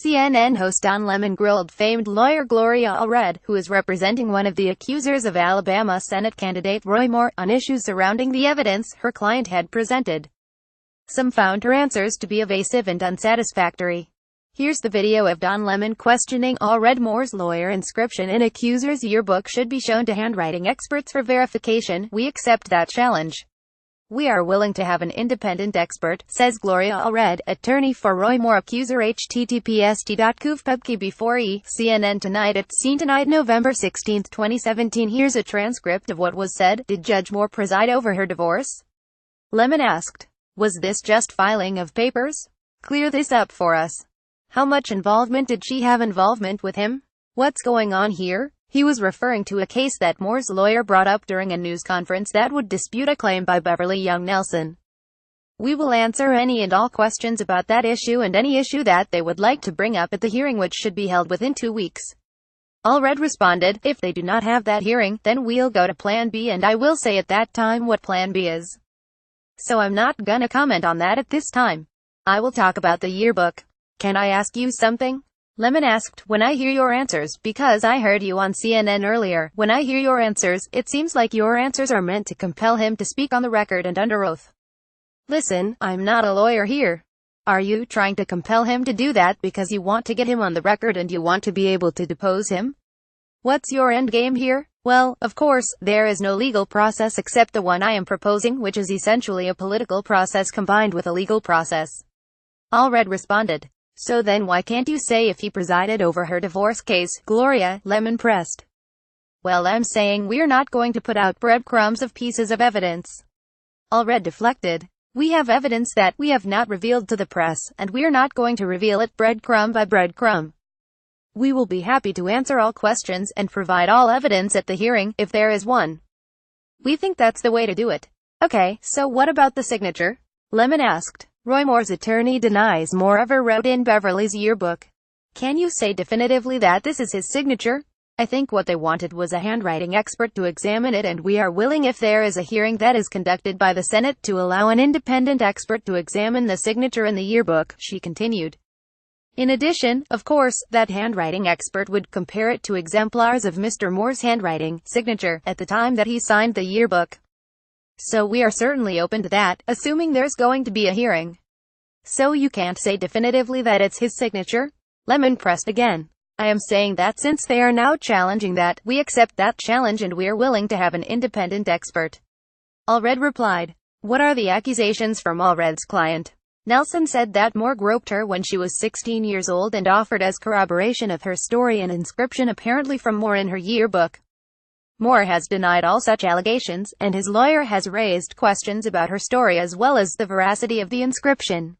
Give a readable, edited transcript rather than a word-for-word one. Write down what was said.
CNN host Don Lemon grilled famed lawyer Gloria Allred, who is representing one of the accusers of Alabama Senate candidate Roy Moore, on issues surrounding the evidence her client had presented. Some found her answers to be evasive and unsatisfactory. Here's the video of Don Lemon questioning Allred Moore's lawyer. Inscription in accuser's yearbook should be shown to handwriting experts for verification. We accept that challenge. We are willing to have an independent expert, says Gloria Allred, attorney for Roy Moore, accuser. https://t.couvpubkey CNN Tonight at Scene Tonight, November 16, 2017. Here's a transcript of what was said. Did Judge Moore preside over her divorce? Lemon asked. Was this just filing of papers? Clear this up for us. How much involvement did she have with him? What's going on here? He was referring to a case that Moore's lawyer brought up during a news conference that would dispute a claim by Beverly Young Nelson. We will answer any and all questions about that issue and any issue that they would like to bring up at the hearing, which should be held within 2 weeks. Allred responded, if they do not have that hearing, then we'll go to Plan B, and I will say at that time what Plan B is. So I'm not gonna comment on that at this time. I will talk about the yearbook. Can I ask you something? Lemon asked. When I hear your answers, because I heard you on CNN earlier, when I hear your answers, it seems like your answers are meant to compel him to speak on the record and under oath. Listen, I'm not a lawyer here. Are you trying to compel him to do that because you want to get him on the record and you want to be able to depose him? What's your end game here? Well, of course, there is no legal process except the one I am proposing, which is essentially a political process combined with a legal process. Allred responded. So then why can't you say if he presided over her divorce case? Gloria, Lemon pressed. Well, I'm saying we're not going to put out breadcrumbs of pieces of evidence. Allred deflected. We have evidence that we have not revealed to the press, and we're not going to reveal it breadcrumb by breadcrumb. We will be happy to answer all questions and provide all evidence at the hearing, if there is one. We think that's the way to do it. Okay, so what about the signature? Lemon asked. Roy Moore's attorney denies Moore ever wrote in Beverly's yearbook. Can you say definitively that this is his signature? I think what they wanted was a handwriting expert to examine it, and we are willing, if there is a hearing that is conducted by the Senate, to allow an independent expert to examine the signature in the yearbook, she continued. In addition, of course, that handwriting expert would compare it to exemplars of Mr. Moore's handwriting signature at the time that he signed the yearbook. So we are certainly open to that, assuming there's going to be a hearing. So you can't say definitively that it's his signature? Lemon pressed again. I am saying that since they are now challenging that, we accept that challenge and we're willing to have an independent expert. Allred replied. What are the accusations from Allred's client? Nelson said that Moore groped her when she was 16 years old and offered as corroboration of her story an inscription apparently from Moore in her yearbook. Moore has denied all such allegations, and his lawyer has raised questions about her story as well as the veracity of the inscription.